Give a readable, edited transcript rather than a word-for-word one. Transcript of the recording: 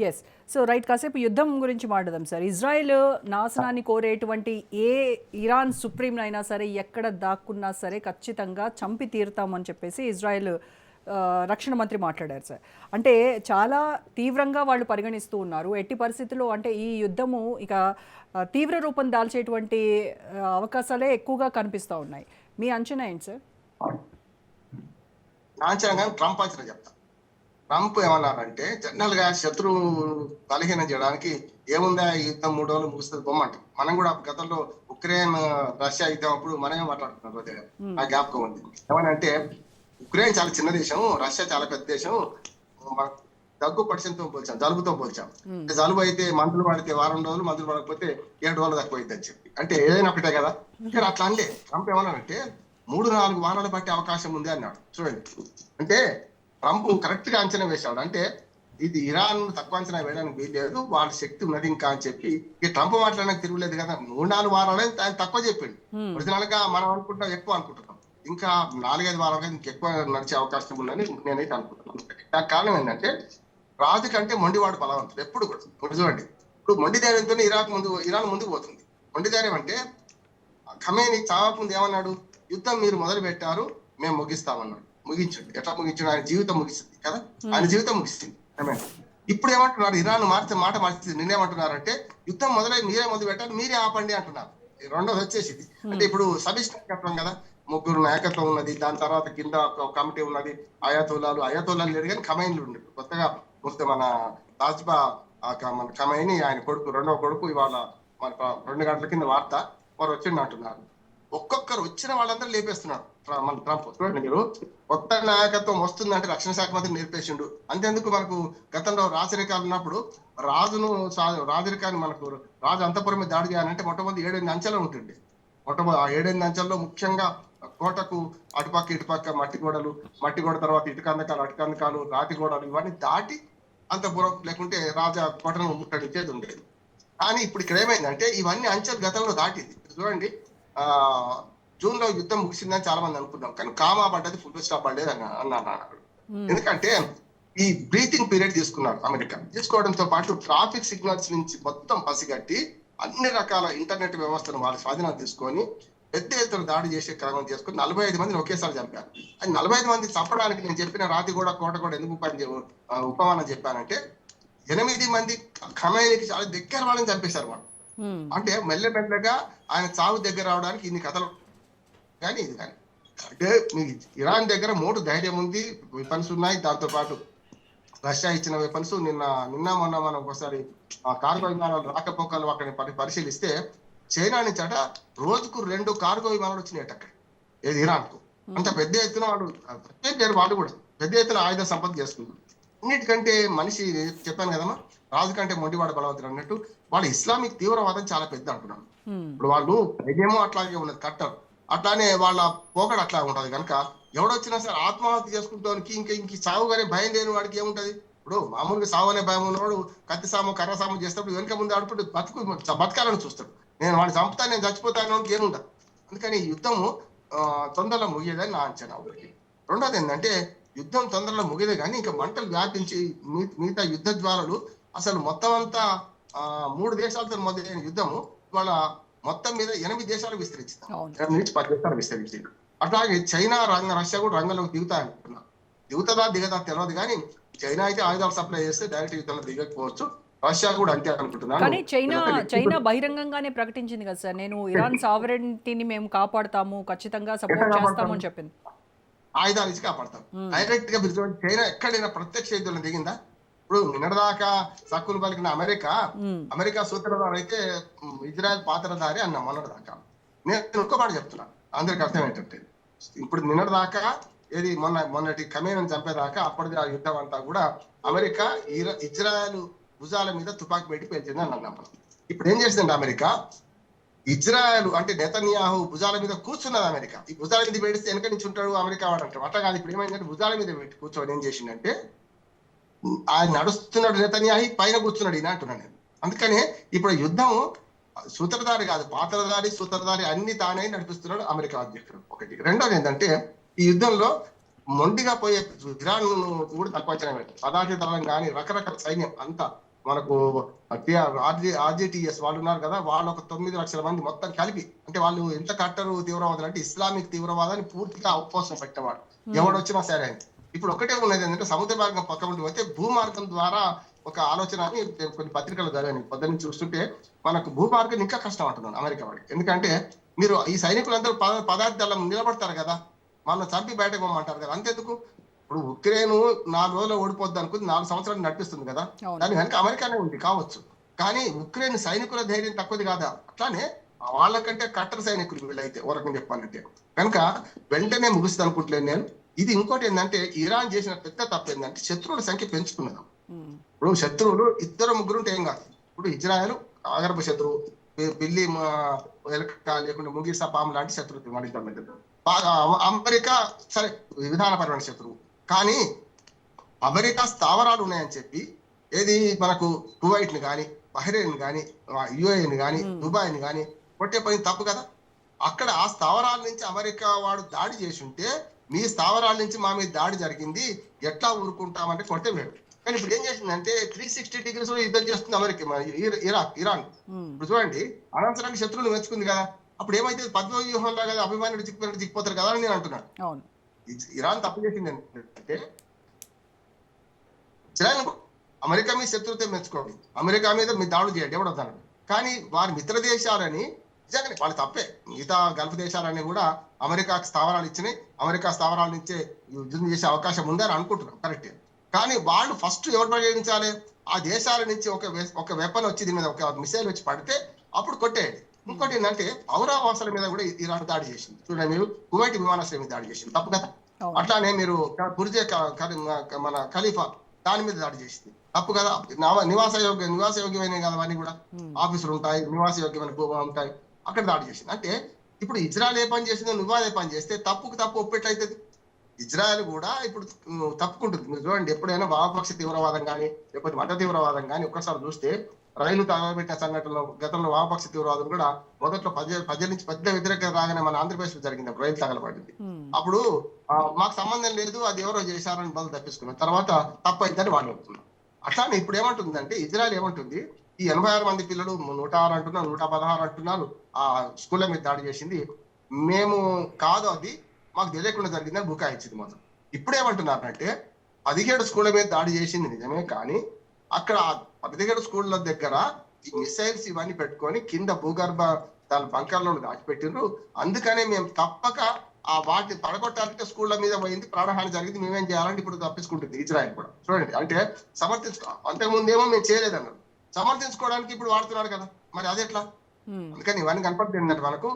Yes. So right, కాసేపు యుద్ధం గురించి మాట్లాడదాం సార్. ఇజ్రాయెల్ నాశనాన్ని కోరేటువంటి ఏ ఇరాన్ సుప్రీం అయినా సరే, ఎక్కడ దాక్కున్నా సరే ఖచ్చితంగా చంపి తీరుతామని చెప్పేసి ఇజ్రాయెల్ రక్షణ మంత్రి మాట్లాడారు సార్. అంటే చాలా తీవ్రంగా వాళ్ళు పరిగణిస్తూ ఉన్నారు. ఎట్టి పరిస్థితుల్లో అంటే ఈ యుద్ధము ఇక తీవ్ర రూపం దాల్చేటువంటి అవకాశాలే ఎక్కువగా కనిపిస్తూ ఉన్నాయి. మీ అంచనా ఏంటి సార్? ట్రంప్ అంచనా చెప్తా. ట్రంప్ ఏమన్నారంటే జనరల్ గా శత్రువు బలహీనం చేయడానికి ఏముందా ఈ యుద్ధం 3 రోజులు ముగుస్తుంది బొమ్మంటాం. మనం కూడా గతంలో ఉక్రెయిన్ రష్యా యుద్ధం అప్పుడు మనమే మాట్లాడుతున్నాం. ఆ జ్ఞాపకం ఉంది. ఏమనంటే ఉక్రెయిన్ చాలా చిన్న దేశం, రష్యా చాలా పెద్ద దేశం. దగ్గు పడిసంతో పోల్చాం, జలుబుతో పోల్చాం. జలుబు అయితే మందులు పడితే వారం రోజులు, మందులు పడకపోతే 7 రోజులు తక్కువైంది అని చెప్పి. అంటే ఏదైనా ఒకటే కదా. ఇక్కడ అట్లా అంటే ట్రంప్ ఏమన్నారంటే 3-4 వారాలు పట్టే అవకాశం ఉంది అన్నాడు. చూడండి, అంటే ట్రంప్ కరెక్ట్ గా అంచనా వేశాడు. అంటే ఇది ఇరాన్ తక్కువ అంచనా వేయడానికి వీల్లేదు, వాళ్ళ శక్తి ఉన్నది ఇంకా అని చెప్పి. ఈ ట్రంప్ మాట్లాడడానికి తిరుగులేదు కదా. 3-4 వారాలు ఆయన తక్కువ చెప్పిండు. ఒరిజినల్ గా మనం అనుకుంటాం ఎక్కువ అనుకుంటున్నాం. ఇంకా 4-5 వారాలుగా ఇంకెక్కువ నడిచే అవకాశం ఉందని నేనైతే అనుకుంటున్నాను. దానికి కారణం ఏంటంటే రాజు కంటే మొండివాడు బలవంతుడు ఎప్పుడు కూడా. చూడండి, ఇప్పుడు మొండి ధైర్యంతో ఇరాన్ ముందుకు పోతుంది. మొండి ధైర్యం అంటే ఖమేని చావకుంది ఏమన్నాడు, యుద్ధం మీరు మొదలు పెట్టారు, మేము ముగిస్తామన్నాడు. ముగించండి. ఎట్లా ముగించండి? ఆయన జీవితం ముగిస్తుంది కదా. ఆయన జీవితం ముగిస్తుంది. ఇప్పుడు ఏమంటున్నారు, ఇరాన్ మాట మార్చింది. నిన్నేమంటున్నారంటే యుద్ధం మీరే మొదలు పెట్టారు, మీరే ఆపండి అంటున్నారు. రెండోది వచ్చేసింది. అంటే ఇప్పుడు సమిష్టి చెప్పడం కదా, 3 నాయకత్వం ఉన్నది. దాని తర్వాత కింద కమిటీ ఉన్నది. అయాతోలాలు లేరు కానీ ఖమైనీలు ఉండేది. కొత్తగా వస్తే మన తాజ్బా మన ఖమైనీ ఆయన కొడుకు, రెండవ కొడుకు ఇవాళ మన 2 గంటల కింద వార్త వారు వచ్చిండు అంటున్నారు. ఒక్కొక్కరు వచ్చిన వాళ్ళందరూ లేపేస్తున్నారు మన ట్రంప్. చూడండి మీరు, కొత్త నాయకత్వం వస్తుందంటే రక్షణ శాఖ మంత్రి నేర్పేసిండు. అంతేందుకు మనకు గతంలో రాజరికాలు ఉన్నప్పుడు రాజరికాన్ని మనకు రాజు అంతపురం మీద దాడి చేయాలంటే మొట్టమొదటి 7-8 అంచెలు ఉంటుంది. ఆ 7-8 అంచెల్లో ముఖ్యంగా కోటకు అటుపక్క ఇటుపక్క మట్టి గోడ తర్వాత అటుకందకాలు రాతి గోడలు ఇవన్నీ దాటి అంతపురం లేకుంటే రాజా కోటను ముట్టడించేది ఉండేది. కానీ ఇప్పుడు ఇక్కడ ఏమైందంటే ఇవన్నీ అంచెలు గతంలో దాటింది. చూడండి, జూన్ లో యుద్ధం ముగిసిందని చాలా మంది అనుకున్నాం, కానీ కామా పడ్డది, ఫుల్ స్టాప్ పడ్డది అన్నాడు. ఎందుకంటే ఈ బ్రీతింగ్ పీరియడ్ తీసుకున్నారు అమెరికా. తీసుకోవడంతో పాటు ట్రాఫిక్ సిగ్నల్స్ నుంచి మొత్తం పసిగట్టి అన్ని రకాల ఇంటర్నెట్ వ్యవస్థను వాళ్ళ స్వాధీనం తీసుకొని పెద్ద ఎత్తున దాడి చేసే క్రమం చేసుకుని 45 మందిని ఒకేసారి చంపారు. అది 45 మంది చంపడానికి నేను చెప్పిన రాతి కూడా కోట కూడా ఎందుకు ఉపమానం చెప్పానంటే 8 మంది ఖమేనీకి చాలా దగ్గర వాళ్ళని చంపేశారు వాళ్ళు. అంటే మెల్లగా ఆయన చావు దగ్గర రావడానికి ఇన్ని కథలు. కానీ ఇది కానీ అంటే ఇరాన్ దగ్గర 3 ధైర్యం ఉంది, వెపన్స్ ఉన్నాయి. దాంతో పాటు రష్యా ఇచ్చిన వెపన్స్ నిన్న మొన్న మనం ఒకసారి కార్గో విమానాలు రాకపోకలు అక్కడ పరిశీలిస్తే చైనా నుంచి రోజుకు 2 కార్గో విమానాలు వచ్చినాయట అక్కడ, ఏది ఇరాన్ కు. అంత పెద్ద ఎత్తున వాళ్ళు కూడా పెద్ద ఎత్తున ఆయుధ సంపద చేసుకున్నారు. అన్నిటికంటే మనిషి చెప్పాను కదమ్మా, రాజు కంటే మొండివాడు బలవంతుడు అన్నట్టు వాళ్ళ ఇస్లామిక్ తీవ్రవాదం చాలా పెద్ద అంటున్నాను. ఇప్పుడు వాళ్ళు ఏమో అట్లాగే ఉన్నది కట్టర్, అట్లానే వాళ్ళ పోకడ అట్లా ఉంటది. కనుక ఎవడొచ్చినా సరే ఆత్మహత్య చేసుకుంటానికి ఇంక సాగు అనే భయం లేని వాడికి ఏముంటది. ఇప్పుడు మామూలుగా సాగు అనే భయం ఉన్నవాడు కత్తి సాము కర్ర సాము చేస్తాడు, వెనుక ముందు ఆడుకుంటూ బతకాలని చూస్తాడు. నేను వాడిని చంపుతాను, నేను చచ్చిపోతాను ఏముండదు. అందుకని యుద్ధము తొందరలో ముగియదని నా అంచనా ఒకటి. రెండోది ఏంటంటే యుద్ధం తొందరలో ముగిదే కానీ ఇంకా మంటలు వ్యాపించి మిగతా యుద్ధ జ్వాలలు అసలు మొత్తం అంతా 3 దేశాలతో మొదలైన యుద్ధము ఇవాళ మొత్తం మీద 8 దేశాలు విస్తరించింది. 8 నుంచి 10 దేశాలు విస్తరించింది. అట్లాగే చైనా రష్యా కూడా రంగంలోకి దిగుతాయనుకున్నా. దిగుతుందా దిగదా తెలియదు కానీ చైనా అయితే ఆయుధాలు సప్లై చేస్తే డైరెక్ట్ యుద్ధంలో దిగకపోవచ్చు. రష్యా కూడా అంతే అనుకుంటున్నాను. కానీ చైనా బహిరంగంగానే ప్రకటించింది కదా సార్, నేను ఇరాన్ సావరెంటీని మేము కాపాడుతాము, ఖచ్చితంగా సపోర్ట్ చేస్తాము అని చెప్పింది. ఆయుధాలు ఇచ్చి కాపాడతాం. డైరెక్ట్ గా చైనా ఎక్కడైనా ప్రత్యక్ష యుద్ధంలో దిగిందా? ఇప్పుడు నిన్నటిదాకా సక్కులు పలికిన అమెరికా సూత్రధారి అయితే ఇజ్రాయెల్ పాత్రధారి అన్నా మొన్నటిదాకా. నేను ఒక్క మాట చెప్తున్నాను, అందరికి అర్థం ఏంటంటే ఇప్పుడు నిన్నటిదాకా ఏది మొన్నటి ఖమేనీని చంపేదాకా అప్పటిది ఆ యుద్ధం అంతా కూడా అమెరికా ఇజ్రాయెల్ భుజాల మీద తుపాకీ పెట్టి పేల్చింది అని అన్నాం. ఇప్పుడు ఏం చేసిందంటే అమెరికా ఇజ్రాయెల్ అంటే నెతన్యాహు భుజాల మీద కూర్చున్నది అమెరికా. ఈ భుజాల మీద పెడిస్తే వెనక నుంచి ఉంటాడు అమెరికా వాడు అంటారు. అట్లా కాదు, ఇప్పుడు ఏమైందంటే భుజాల మీద పెట్టి కూర్చోని ఏం చేసిందంటే ఆయన నడుస్తున్నాడు నెతన్యాహు, పైన కూర్చున్నాడు ఈయన అంటున్నాను నేను. అందుకనే ఇప్పుడు యుద్ధం సూత్రధారి కాదు, సూత్రధారి అన్ని తానే నడిపిస్తున్నాడు అమెరికా అధ్యక్షుడు. ఒకటి. రెండోది ఏంటంటే ఈ యుద్ధంలో మొండిగా పోయే ఇరాన్ కూడా తక్కువ అంచనా పెట్టారు. పదార్థ దళం కానీ రకరకాల సైన్యం అంతా మనకు ఆర్జిటిఎస్ వాళ్ళు ఉన్నారు కదా, వాళ్ళు ఒక 9 లక్షల మంది మొత్తం కలిపి, అంటే వాళ్ళు ఎంత కట్టరు తీవ్రవాదులు అంటే ఇస్లామిక్ తీవ్రవాదాన్ని పూర్తిగా అవపోసం పెట్టేవాడు ఎవడొచ్చినా సరే అని. ఇప్పుడు ఒకటే ఉన్నది ఏంటంటే సముద్ర మార్గం పక్క ఉండి పోతే భూమార్గం ద్వారా ఒక ఆలోచన అని నేను కొన్ని పత్రికలు చదివాను పొద్దున్న చూస్తుంటే, మనకు భూమార్గం ఇంకా కష్టం అంటున్నాను అమెరికా వాడికి. ఎందుకంటే మీరు ఈ సైనికులందరూ పదార్థాల నిలబడతారు కదా, వాళ్ళని చంపి బయటకు పోమంటారు కదా, అంతెందుకు. ఇప్పుడు ఉక్రెయిన్ 4 రోజులు ఓడిపోద్ది అనుకుంది, 4 సంవత్సరాలు నడిపిస్తుంది కదా, దాని వెనక అమెరికానే ఉంది కావచ్చు. కానీ ఉక్రెయిన్ సైనికుల ధైర్యం తక్కువది కాదా, అట్లానే వాళ్ళకంటే కట్టర్ సైనికులు వీళ్ళైతే ఓరకం చెప్పాలంటే. కనుక వెంటనే ముగుస్తుంది అనుకుంటలేను నేను. ఇది ఇంకోటి ఏంటంటే ఇరాన్ చేసిన పెద్ద తప్పు ఏంటంటే శత్రువుల సంఖ్య పెంచుతున్నది. ఇప్పుడు శత్రువులు 2-3 ఉంటే ఏం కాదు. ఇప్పుడు ఇజ్రాయెల్ అగర్భ శత్రువు, పిల్లి ఎలక లేకుండా ముగిసా పాము లాంటి శత్రువు మన బాగా. అమెరికా సరే విధానపరమైన శత్రువు, కానీ అమెరికా స్థావరాలు ఉన్నాయని చెప్పి ఏది మనకు కువైట్ ని కానీ, బహ్రెయిన్ కానీ, యుఏని కానీ, దుబాయ్ని కానీ కొట్టే పని తప్పు కదా. అక్కడ ఆ స్థావరాల నుంచి అమెరికా వాడు దాడి చేసి ఉంటే, మీ స్థావరాల నుంచి మా మీద దాడి జరిగింది ఎట్లా ఊరుకుంటామంటే కొడితే వేడు. కానీ ఇప్పుడు ఏం చేసిందంటే 360 degrees యుద్ధం చేస్తుంది అమెరికా, ఇరాన్. ఇప్పుడు చూడండి, అనవసరంగా శత్రువులు మెచ్చుకుంది కదా, అప్పుడు ఏమైతే పద్మ వ్యూహంలో కదా అభిమానులు చిక్కిపోతారు కదా అని నేను అంటున్నాను. ఇరాన్ తప్పు చేసింది ఏంటంటే ఇజ్రాయెల్ అమెరికా మీద శత్రుత్వం మెచ్చుకోండి, అమెరికా మీద మీ దాడులు చేయండి, ఎవడొద్దాను. కానీ వారి మిత్ర దేశాలని నిజంగానే వాళ్ళు తప్పే. మిగతా గల్ఫ్ దేశాలన్నీ కూడా అమెరికాకి స్థావరాలు ఇచ్చినాయి, అమెరికా స్థావరాల నుంచే యుద్ధం చేసే అవకాశం ఉందని అనుకుంటున్నాం, కరెక్టే. కానీ వాళ్ళు ఫస్ట్ ఎవరు ప్రయోగించాలి, ఆ దేశాల నుంచి ఒక వెపన్ వచ్చి దీని మీద ఒక మిసైల్ వచ్చి పడితే అప్పుడు కొట్టేయండి. ఇంకోటి ఏంటంటే పౌరావాసుల మీద కూడా ఇరాన్ దాడి చేసింది. చూడండి, మీరు కువైట్ విమానాశ్రయం మీద దాడి చేసింది, తప్పు కదా. అట్లానే మీరు బుర్జే మన ఖలీఫా దాని మీద దాడి చేసింది, తప్పు కదా. నివాసయోగ్యమైన కదా అవన్నీ కూడా, ఆఫీసులు ఉంటాయి, నివాసయోగ్యమైన భూములు ఉంటాయి, అక్కడ దాడి చేసింది. అంటే ఇప్పుడు ఇజ్రాయెల్ ఏ పని చేసిందో నువ్వు అదే పని చేస్తే తప్పుకు తప్పు ఒప్పెట్లయితుంది. ఇజ్రాయెల్ కూడా ఇప్పుడు తప్పుకుంటుంది. మీరు చూడండి, ఎప్పుడైనా వామపక్ష తీవ్రవాదం కానీ లేకపోతే మత తీవ్రవాదం కానీ ఒక్కసారి చూస్తే, రైలు తగలబెట్టిన సంఘటనలో గతంలో వామపక్ష తీవ్రవాదం కూడా మొదట్లో ప్రజల నుంచి పెద్ద వ్యతిరేకత రాగానే మన ఆంధ్రప్రదేశ్ లో జరిగింది, రైలు తగలబడింది. అప్పుడు మాకు సంబంధం లేదు, అది ఎవరో చేశారని బదులు తప్పించుకున్నాం, తర్వాత తప్పైందని వాళ్ళు చెప్తున్నారు. అట్లానే ఇప్పుడు ఏమంటుందంటే ఇజ్రాయెల్ ఏమంటుంది, ఈ 86 మంది పిల్లలు 106 అంటున్నారు, 116 అంటున్నారు, ఆ స్కూళ్ళ మీద దాడి చేసింది మేము కాదు, అది మాకు తెలియకుండా జరిగిందని బుకాయించింది మొత్తం. ఇప్పుడు ఏమంటున్నారంటే 17 స్కూళ్ళ మీద దాడి చేసింది నిజమే, కానీ అక్కడ 17 స్కూళ్ళ దగ్గర ఈ మిసైల్స్ ఇవన్నీ పెట్టుకొని కింద భూగర్భ దాని బంకర్లో దాచిపెట్టిండ్రు. అందుకనే మేము తప్పక ఆ వాటిని పడగొట్టాలంటే స్కూళ్ళ మీద పోయింది, ప్రాణహాని జరిగింది, మేమేం చేయాలంటే ఇప్పుడు తప్పించుకుంటుంది ఇజ్రాయెల్ కూడా. చూడండి, అంటే అంతకుముందేమో మేము చేయలేదన్నారు, సమర్థించుకోవడానికి ఇప్పుడు వాడుతున్నారు కదా, మరి అది ఎట్లా. అందుకని ఇవన్నీ కనపడుతుంది ఏంటంటే మనకు